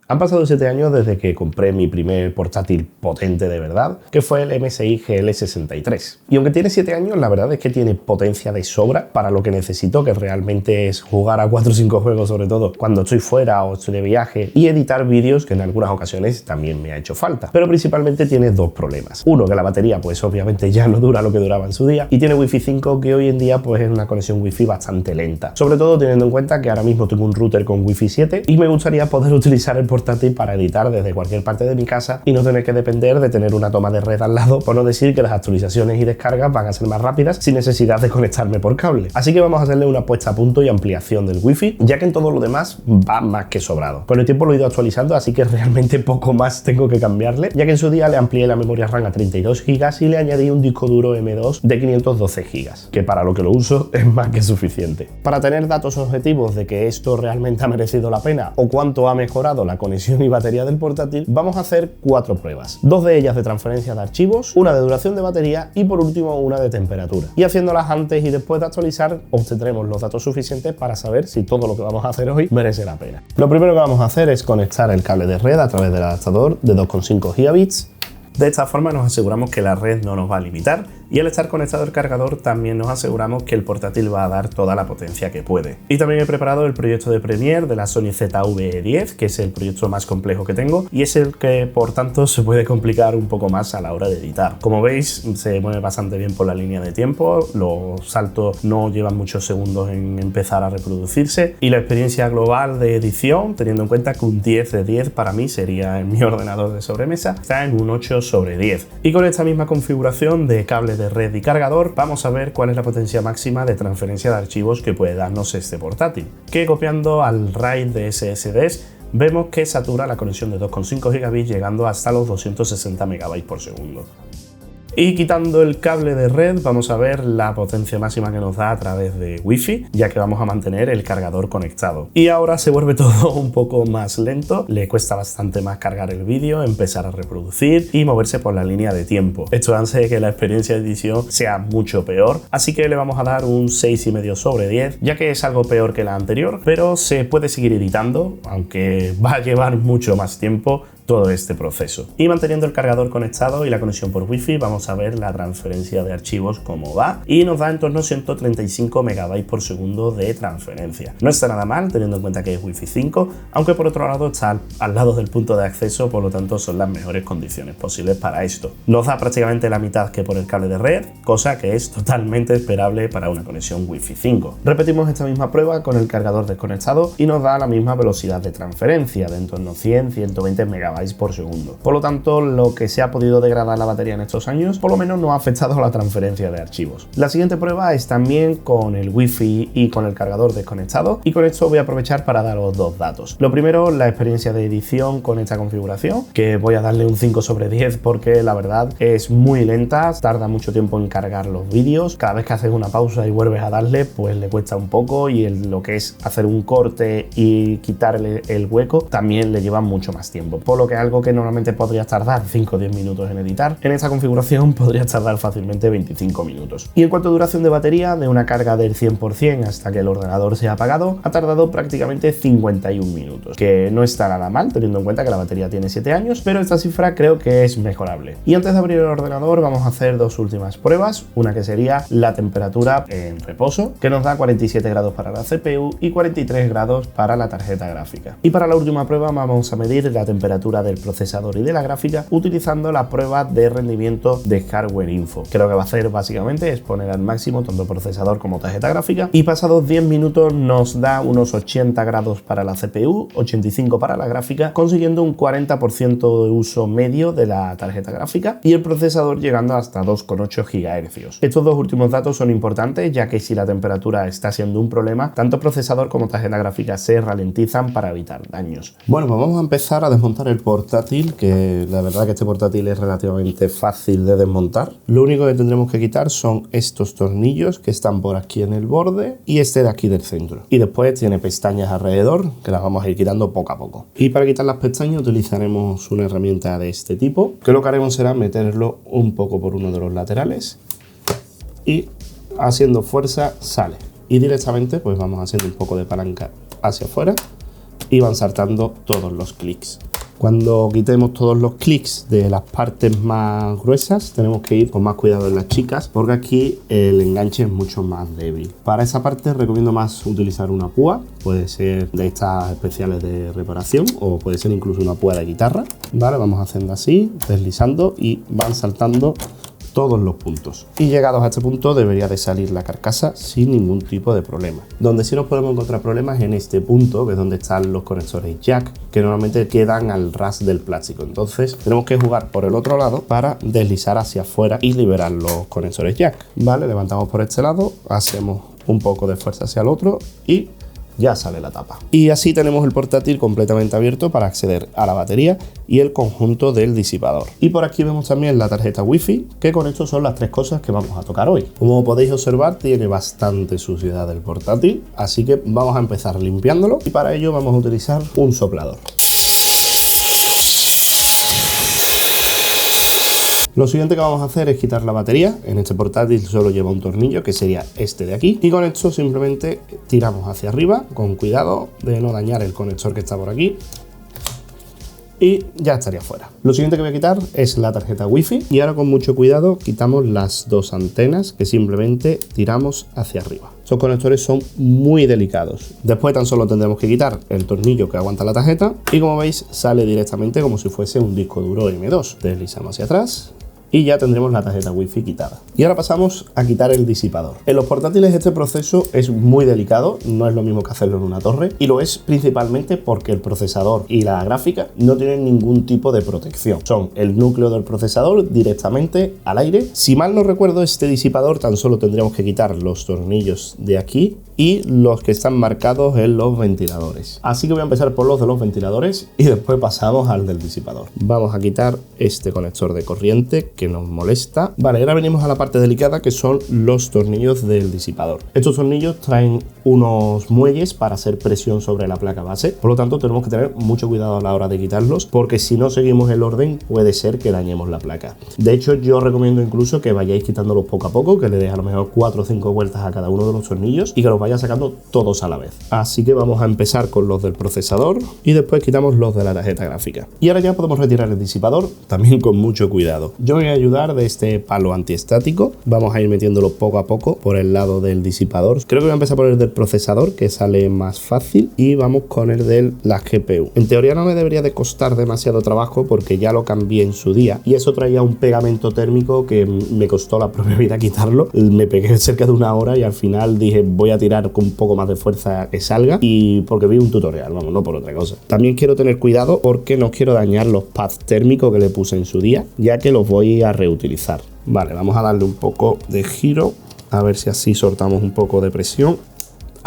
Han pasado 7 años desde que compré mi primer portátil potente de verdad, que fue el MSI GL63. Y aunque tiene 7 años, la verdad es que tiene potencia de sobra para lo que necesito, que realmente es jugar a 4 o 5 juegos, sobre todo cuando estoy fuera o estoy de viaje, y editar vídeos, que en algunas ocasiones también me ha hecho falta. Pero principalmente tiene dos problemas. Uno, que la batería pues obviamente ya no dura lo que duraba en su día, y tiene Wi-Fi 5, que hoy en día pues es una conexión Wi-Fi bastante lenta. Sobre todo teniendo en cuenta que ahora mismo tengo un router con Wi-Fi 7 y me gustaría poder utilizar el portátil para editar desde cualquier parte de mi casa y no tener que depender de tener una toma de red al lado, por no decir que las actualizaciones y descargas van a ser más rápidas sin necesidad de conectarme por cable. Así que vamos a hacerle una puesta a punto y ampliación del Wi-Fi, ya que en todo lo demás va más que sobrado. Con el tiempo lo he ido actualizando, así que realmente poco más tengo que cambiarle, ya que en su día le amplié la memoria RAM a 32 GB y le añadí un disco duro M2 de 512 GB, que para lo que lo uso es más que suficiente. Para tener datos objetivos de que esto realmente ha merecido la pena o cuánto ha mejorado la conexión y batería del portátil, vamos a hacer 4 pruebas. 2 de ellas de transferencia de archivos, una de duración de batería y por último una de temperatura. Y haciéndolas antes y después de actualizar, obtendremos los datos suficientes para saber si todo lo que vamos a hacer hoy merece la pena. Lo primero que vamos a hacer es conectar el cable de red a través del adaptador de 2,5 gigabits. De esta forma nos aseguramos que la red no nos va a limitar y al estar conectado el cargador también nos aseguramos que el portátil va a dar toda la potencia que puede. Y también he preparado el proyecto de Premiere de la Sony ZV-10, que es el proyecto más complejo que tengo y es el que por tanto se puede complicar un poco más a la hora de editar. Como veis, se mueve bastante bien por la línea de tiempo, los saltos no llevan muchos segundos en empezar a reproducirse y la experiencia global de edición, teniendo en cuenta que un 10 de 10 para mí sería en mi ordenador de sobremesa, está en un 8/10. Y con esta misma configuración de cable de red y cargador, vamos a ver cuál es la potencia máxima de transferencia de archivos que puede darnos este portátil, que copiando al RAID de SSDs vemos que satura la conexión de 2,5 GB llegando hasta los 260 MB por segundo. Y quitando el cable de red vamos a ver la potencia máxima que nos da a través de Wi-Fi, ya que vamos a mantener el cargador conectado. Y ahora se vuelve todo un poco más lento, le cuesta bastante más cargar el vídeo, empezar a reproducir y moverse por la línea de tiempo. Esto hace que la experiencia de edición sea mucho peor, así que le vamos a dar un 6,5/10, ya que es algo peor que la anterior, pero se puede seguir editando, aunque va a llevar mucho más tiempo todo este proceso. Y manteniendo el cargador conectado y la conexión por Wi-Fi, vamos a ver la transferencia de archivos cómo va y nos da en torno a 135 MB por segundo de transferencia. No está nada mal teniendo en cuenta que es Wi-Fi 5, aunque por otro lado está al lado del punto de acceso, por lo tanto son las mejores condiciones posibles para esto. Nos da prácticamente la mitad que por el cable de red, cosa que es totalmente esperable para una conexión Wi-Fi 5. Repetimos esta misma prueba con el cargador desconectado y nos da la misma velocidad de transferencia de en torno a 100-120 MB por segundo. Por lo tanto, lo que se ha podido degradar la batería en estos años, por lo menos no ha afectado a la transferencia de archivos. La siguiente prueba es también con el Wi-Fi y con el cargador desconectado, y con esto voy a aprovechar para daros dos datos. Lo primero, la experiencia de edición con esta configuración, que voy a darle un 5/10 porque la verdad es muy lenta, tarda mucho tiempo en cargar los vídeos, cada vez que haces una pausa y vuelves a darle, pues le cuesta un poco, y lo que es hacer un corte y quitarle el hueco también le lleva mucho más tiempo. Por lo que algo que normalmente podría tardar 5 o 10 minutos en editar, en esta configuración podría tardar fácilmente 25 minutos. Y en cuanto a duración de batería, de una carga del 100% hasta que el ordenador se ha apagado, ha tardado prácticamente 51 minutos, que no está nada mal teniendo en cuenta que la batería tiene 7 años, pero esta cifra creo que es mejorable. Y antes de abrir el ordenador vamos a hacer dos últimas pruebas, una que sería la temperatura en reposo, que nos da 47 grados para la CPU y 43 grados para la tarjeta gráfica. Y para la última prueba vamos a medir la temperatura del procesador y de la gráfica utilizando la prueba de rendimiento de Hardware Info, que lo que va a hacer básicamente es poner al máximo tanto procesador como tarjeta gráfica, y pasados 10 minutos nos da unos 80 grados para la CPU, 85 para la gráfica, consiguiendo un 40% de uso medio de la tarjeta gráfica y el procesador llegando hasta 2,8 GHz. Estos dos últimos datos son importantes, ya que si la temperatura está siendo un problema, tanto procesador como tarjeta gráfica se ralentizan para evitar daños. Bueno, pues vamos a empezar a desmontar el portátil, que la verdad que este portátil es relativamente fácil de desmontar. Lo único que tendremos que quitar son estos tornillos que están por aquí en el borde y este de aquí del centro. Y después tiene pestañas alrededor que las vamos a ir quitando poco a poco. Y para quitar las pestañas utilizaremos una herramienta de este tipo, que lo que haremos será meterlo un poco por uno de los laterales y haciendo fuerza sale. Y directamente pues vamos haciendo un poco de palanca hacia afuera y van saltando todos los clics. Cuando quitemos todos los clics de las partes más gruesas, tenemos que ir con más cuidado en las chicas, porque aquí el enganche es mucho más débil. Para esa parte recomiendo más utilizar una púa, puede ser de estas especiales de reparación o puede ser incluso una púa de guitarra. Vale, vamos haciendo así, deslizando y van saltando todos los puntos. Y llegados a este punto debería de salir la carcasa sin ningún tipo de problema. Donde sí nos podemos encontrar problemas en este punto, que es donde están los conectores jack, que normalmente quedan al ras del plástico. Entonces tenemos que jugar por el otro lado para deslizar hacia afuera y liberar los conectores jack. Vale, levantamos por este lado, hacemos un poco de fuerza hacia el otro y ya sale la tapa. Y así tenemos el portátil completamente abierto para acceder a la batería y el conjunto del disipador. Y por aquí vemos también la tarjeta Wi-Fi, que con esto son las tres cosas que vamos a tocar hoy. Como podéis observar, tiene bastante suciedad el portátil, así que vamos a empezar limpiándolo y para ello vamos a utilizar un soplador. Lo siguiente que vamos a hacer es quitar la batería. En este portátil solo lleva un tornillo, que sería este de aquí. Y con esto simplemente tiramos hacia arriba, con cuidado de no dañar el conector que está por aquí. Y ya estaría fuera. Lo siguiente que voy a quitar es la tarjeta Wi-Fi. Y ahora con mucho cuidado quitamos las dos antenas que simplemente tiramos hacia arriba. Estos conectores son muy delicados. Después tan solo tendremos que quitar el tornillo que aguanta la tarjeta. Y como veis sale directamente como si fuese un disco duro M2. Deslizamos hacia atrás y ya tendremos la tarjeta Wi-Fi quitada. Y ahora pasamos a quitar el disipador. En los portátiles este proceso es muy delicado, no es lo mismo que hacerlo en una torre, y lo es principalmente porque el procesador y la gráfica no tienen ningún tipo de protección. Son el núcleo del procesador directamente al aire. Si mal no recuerdo, este disipador tan solo tendríamos que quitar los tornillos de aquí y los que están marcados en los ventiladores. Así que voy a empezar por los de los ventiladores y después pasamos al del disipador. Vamos a quitar este conector de corriente que nos molesta. Vale, ahora venimos a la parte delicada, que son los tornillos del disipador. Estos tornillos traen unos muelles para hacer presión sobre la placa base, por lo tanto tenemos que tener mucho cuidado a la hora de quitarlos, porque si no seguimos el orden puede ser que dañemos la placa. De hecho, yo recomiendo incluso que vayáis quitándolos poco a poco, que le deis a lo mejor 4 o 5 vueltas a cada uno de los tornillos y que los vaya sacando todos a la vez. Así que vamos a empezar con los del procesador y después quitamos los de la tarjeta gráfica. Y ahora ya podemos retirar el disipador, también con mucho cuidado. Yo me voy a ayudar de este palo antiestático. Vamos a ir metiéndolo poco a poco por el lado del disipador. Creo que voy a empezar por el del procesador, que sale más fácil, y vamos con el de la GPU. En teoría no me debería de costar demasiado trabajo porque ya lo cambié en su día y eso traía un pegamento térmico que me costó la propia vida quitarlo. Me pegué cerca de una hora y al final dije voy a tirar con un poco más de fuerza que salga, y porque vi un tutorial, vamos, no por otra cosa. También quiero tener cuidado porque no quiero dañar los pads térmicos que le puse en su día, ya que los voy a reutilizar. Vale, vamos a darle un poco de giro, a ver si así soltamos un poco de presión.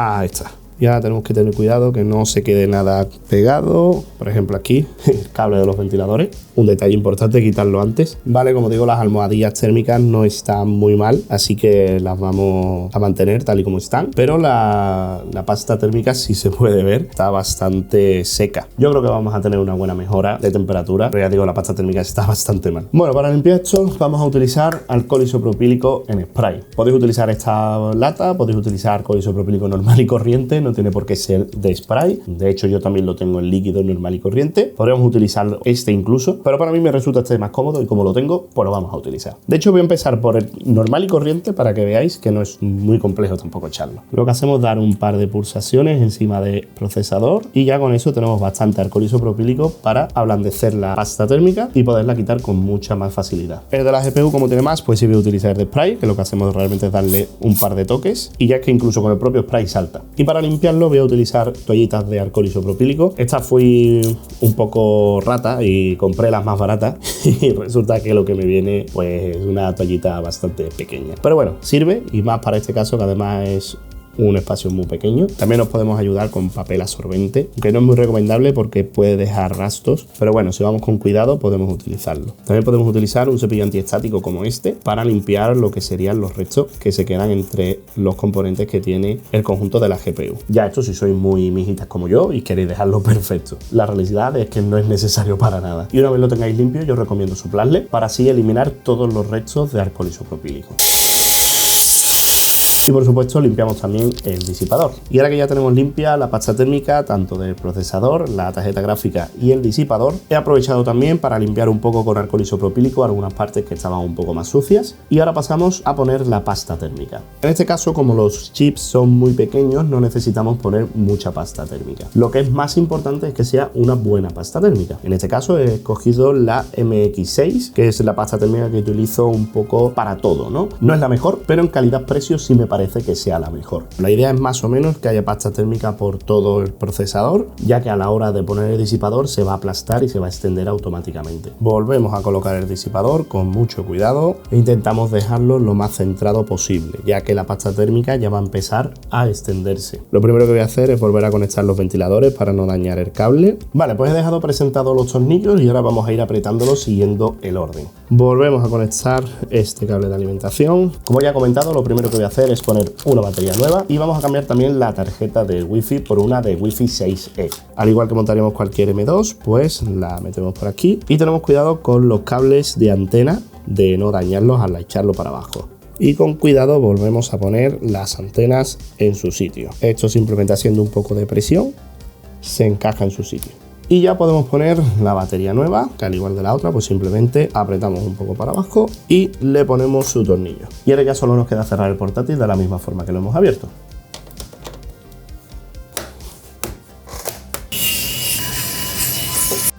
Ahí está. Y ahora tenemos que tener cuidado que no se quede nada pegado. Por ejemplo aquí, el cable de los ventiladores. Un detalle importante, quitarlo antes. Vale, como digo, las almohadillas térmicas no están muy mal, así que las vamos a mantener tal y como están. Pero la pasta térmica sí se puede ver, está bastante seca. Yo creo que vamos a tener una buena mejora de temperatura, pero ya digo, la pasta térmica está bastante mal. Bueno, para limpiar esto vamos a utilizar alcohol isopropílico en spray. Podéis utilizar esta lata, podéis utilizar alcohol isopropílico normal y corriente, no tiene por qué ser de spray. De hecho, yo también lo tengo en líquido normal y corriente. Podríamos utilizar este incluso, pero para mí me resulta este más cómodo y como lo tengo, pues lo vamos a utilizar. De hecho, voy a empezar por el normal y corriente para que veáis que no es muy complejo tampoco echarlo. Lo que hacemos es dar un par de pulsaciones encima del procesador y ya con eso tenemos bastante alcohol isopropílico para ablandecer la pasta térmica y poderla quitar con mucha más facilidad. El de la GPU, como tiene más, pues sí voy a utilizar de spray, que lo que hacemos realmente es darle un par de toques y ya es que incluso con el propio spray salta. Y para limpiarlo voy a utilizar toallitas de alcohol isopropílico. Esta fui un poco rata y compré las más baratas y resulta que lo que me viene pues es una toallita bastante pequeña. Pero bueno, sirve, y más para este caso que además es un espacio muy pequeño. También nos podemos ayudar con papel absorbente, aunque no es muy recomendable porque puede dejar rastros, pero bueno, si vamos con cuidado podemos utilizarlo. También podemos utilizar un cepillo antiestático como este para limpiar lo que serían los restos que se quedan entre los componentes que tiene el conjunto de la GPU. Ya esto si sois muy mijitas como yo y queréis dejarlo perfecto. La realidad es que no es necesario para nada. Y una vez lo tengáis limpio, yo os recomiendo soplarle para así eliminar todos los restos de alcohol isopropílico. y por supuesto limpiamos también el disipador. Y ahora que ya tenemos limpia la pasta térmica tanto del procesador, la tarjeta gráfica y el disipador, he aprovechado también para limpiar un poco con alcohol isopropílico algunas partes que estaban un poco más sucias, y ahora pasamos a poner la pasta térmica. En este caso, como los chips son muy pequeños, no necesitamos poner mucha pasta térmica. Lo que es más importante es que sea una buena pasta térmica. En este caso he escogido la MX6, que es la pasta térmica que utilizo un poco para todo, ¿no? No es la mejor, pero en calidad-precio sí me parece que sea la mejor. La idea es más o menos que haya pasta térmica por todo el procesador, ya que a la hora de poner el disipador se va a aplastar y se va a extender automáticamente. Volvemos a colocar el disipador con mucho cuidado e intentamos dejarlo lo más centrado posible, ya que la pasta térmica ya va a empezar a extenderse. Lo primero que voy a hacer es volver a conectar los ventiladores para no dañar el cable. Vale, pues he dejado presentados los tornillos y ahora vamos a ir apretándolos siguiendo el orden. Volvemos a conectar este cable de alimentación. Como ya he comentado, lo primero que voy a hacer es poner una batería nueva y vamos a cambiar también la tarjeta de Wi-Fi por una de Wi-Fi 6E. Al igual que montaríamos cualquier M2, pues la metemos por aquí y tenemos cuidado con los cables de antena de no dañarlos al echarlo para abajo. Y con cuidado volvemos a poner las antenas en su sitio. Esto simplemente haciendo un poco de presión se encaja en su sitio. Y ya podemos poner la batería nueva, que al igual de la otra, pues simplemente apretamos un poco para abajo y le ponemos su tornillo. Y ahora ya solo nos queda cerrar el portátil de la misma forma que lo hemos abierto.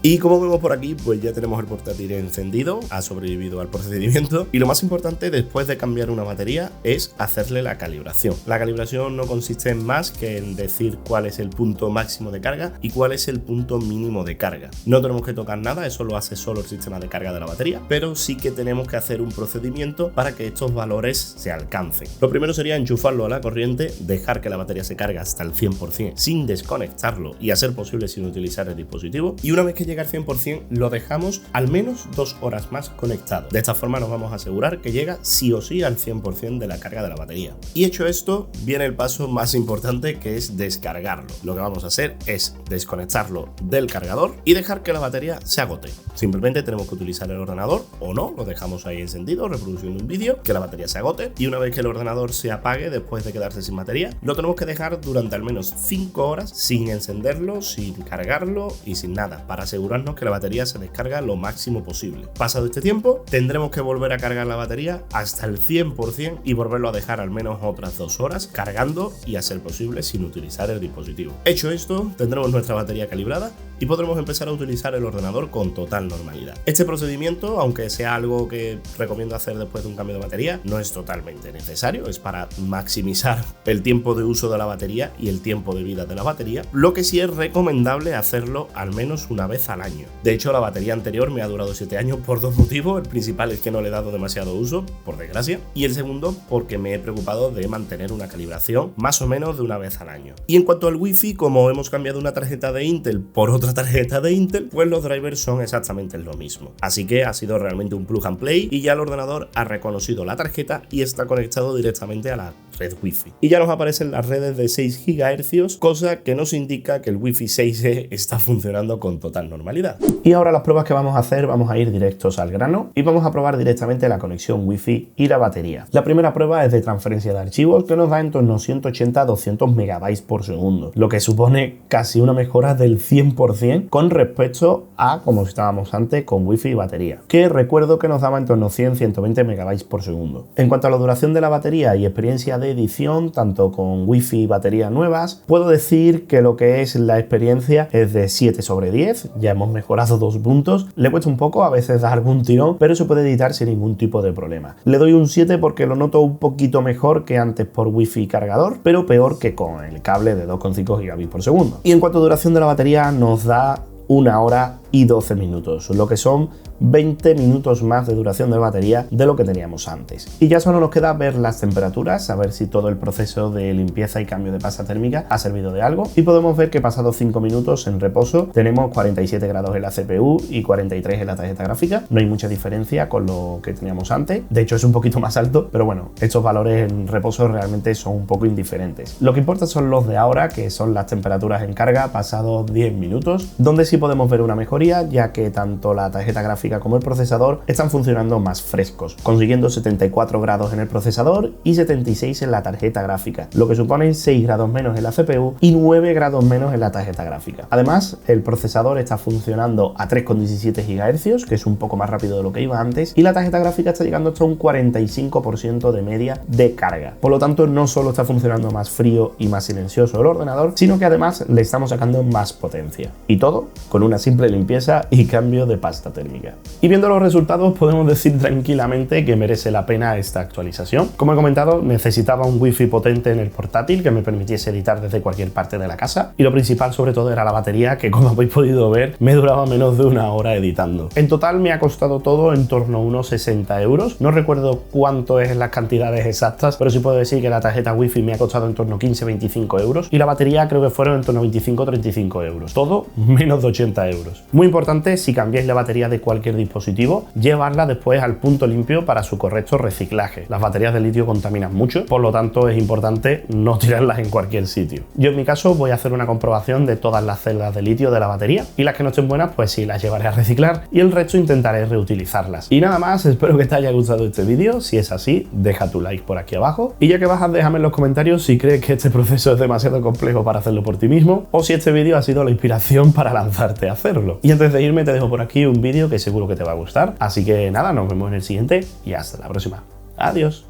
Y como vemos por aquí, pues ya tenemos el portátil encendido, ha sobrevivido al procedimiento. Y lo más importante después de cambiar una batería es hacerle la calibración. La calibración no consiste en más que en decir cuál es el punto máximo de carga y cuál es el punto mínimo de carga. No tenemos que tocar nada, eso lo hace solo el sistema de carga de la batería, pero sí que tenemos que hacer un procedimiento para que estos valores se alcancen. Lo primero sería enchufarlo a la corriente, dejar que la batería se cargue hasta el 100% sin desconectarlo y a ser posible sin utilizar el dispositivo. Y una vez que llega al 100% lo dejamos al menos 2 horas más conectado. De esta forma nos vamos a asegurar que llega sí o sí al 100% de la carga de la batería. Y hecho esto, viene el paso más importante, que es descargarlo. Lo que vamos a hacer es desconectarlo del cargador y dejar que la batería se agote. Simplemente tenemos que utilizar el ordenador o no, lo dejamos ahí encendido reproduciendo un vídeo, que la batería se agote, y una vez que el ordenador se apague después de quedarse sin batería, lo tenemos que dejar durante al menos 5 horas sin encenderlo, sin cargarlo y sin nada, para asegurarnos que la batería se descarga lo máximo posible. Pasado este tiempo, tendremos que volver a cargar la batería hasta el 100% y volverlo a dejar al menos otras 2 horas cargando y a ser posible sin utilizar el dispositivo. Hecho esto, tendremos nuestra batería calibrada y podremos empezar a utilizar el ordenador con total normalidad. Este procedimiento, aunque sea algo que recomiendo hacer después de un cambio de batería, no es totalmente necesario, es para maximizar el tiempo de uso de la batería y el tiempo de vida de la batería. Lo que sí es recomendable hacerlo al menos una vez al año. De hecho, la batería anterior me ha durado 7 años por 2 motivos. El principal es que no le he dado demasiado uso, por desgracia, y el segundo porque me he preocupado de mantener una calibración más o menos de una vez al año. Y en cuanto al Wi-Fi, como hemos cambiado una tarjeta de Intel por otra tarjeta de Intel, pues los drivers son exactamente lo mismo. Así que ha sido realmente un plug and play y ya el ordenador ha reconocido la tarjeta y está conectado directamente a la red Wi-Fi. Y ya nos aparecen las redes de 6 GHz, cosa que nos indica que el Wi-Fi 6E está funcionando con total normalidad. Y ahora las pruebas que vamos a hacer, vamos a ir directos al grano y vamos a probar directamente la conexión Wi-Fi y la batería. La primera prueba es de transferencia de archivos, que nos da en torno a 180 a 200 megabytes por segundo, lo que supone casi una mejora del 100% con respecto a como estábamos antes con Wi-Fi y batería, que recuerdo que nos daba en torno a 100-120 megabytes por segundo. En cuanto a la duración de la batería y experiencia de edición, tanto con Wi-Fi y batería nuevas, puedo decir que lo que es la experiencia es de 7 sobre 10, ya hemos mejorado 2 puntos, le cuesta un poco, a veces da algún tirón, pero se puede editar sin ningún tipo de problema. Le doy un 7 porque lo noto un poquito mejor que antes por Wi-Fi cargador, pero peor que con el cable de 2,5 gigabits por segundo. Y en cuanto a duración de la batería, nos da 1 hora y 12 minutos, lo que son 20 minutos más de duración de batería de lo que teníamos antes. Y ya solo nos queda ver las temperaturas, a ver si todo el proceso de limpieza y cambio de pasta térmica ha servido de algo, y podemos ver que pasados 5 minutos en reposo tenemos 47 grados en la CPU y 43 en la tarjeta gráfica. No hay mucha diferencia con lo que teníamos antes, de hecho es un poquito más alto, pero bueno, estos valores en reposo realmente son un poco indiferentes. Lo que importa son los de ahora, que son las temperaturas en carga pasados 10 minutos, donde sí podemos ver una mejoría, ya que tanto la tarjeta gráfica gráfica como el procesador están funcionando más frescos, consiguiendo 74 grados en el procesador y 76 en la tarjeta gráfica, lo que supone 6 grados menos en la CPU y 9 grados menos en la tarjeta gráfica. Además, el procesador está funcionando a 3,17 GHz, que es un poco más rápido de lo que iba antes, y la tarjeta gráfica está llegando hasta un 45% de media de carga. Por lo tanto, no solo está funcionando más frío y más silencioso el ordenador, sino que además le estamos sacando más potencia. Y todo con una simple limpieza y cambio de pasta térmica. Y viendo los resultados, podemos decir tranquilamente que merece la pena esta actualización. Como he comentado, necesitaba un Wi-Fi potente en el portátil que me permitiese editar desde cualquier parte de la casa, y lo principal sobre todo era la batería, que como habéis podido ver me duraba menos de una hora editando. En total me ha costado todo en torno a unos 60 euros. No recuerdo cuánto es las cantidades exactas, pero sí puedo decir que la tarjeta Wi-Fi me ha costado en torno a 15-25 euros y la batería creo que fueron en torno a 25-35 euros. Todo menos de 80 euros. Muy importante, si cambiáis la batería de cualquier dispositivo, llevarla después al punto limpio para su correcto reciclaje. Las baterías de litio contaminan mucho, por lo tanto es importante no tirarlas en cualquier sitio. Yo en mi caso voy a hacer una comprobación de todas las celdas de litio de la batería, y las que no estén buenas pues sí las llevaré a reciclar y el resto intentaré reutilizarlas. Y nada más, espero que te haya gustado este vídeo. Si es así, deja tu like por aquí abajo, y ya que bajas, déjame en los comentarios si crees que este proceso es demasiado complejo para hacerlo por ti mismo, o si este vídeo ha sido la inspiración para lanzarte a hacerlo. Y antes de irme te dejo por aquí un vídeo que seguro que te va a gustar, así que nada, nos vemos en el siguiente y hasta la próxima. Adiós.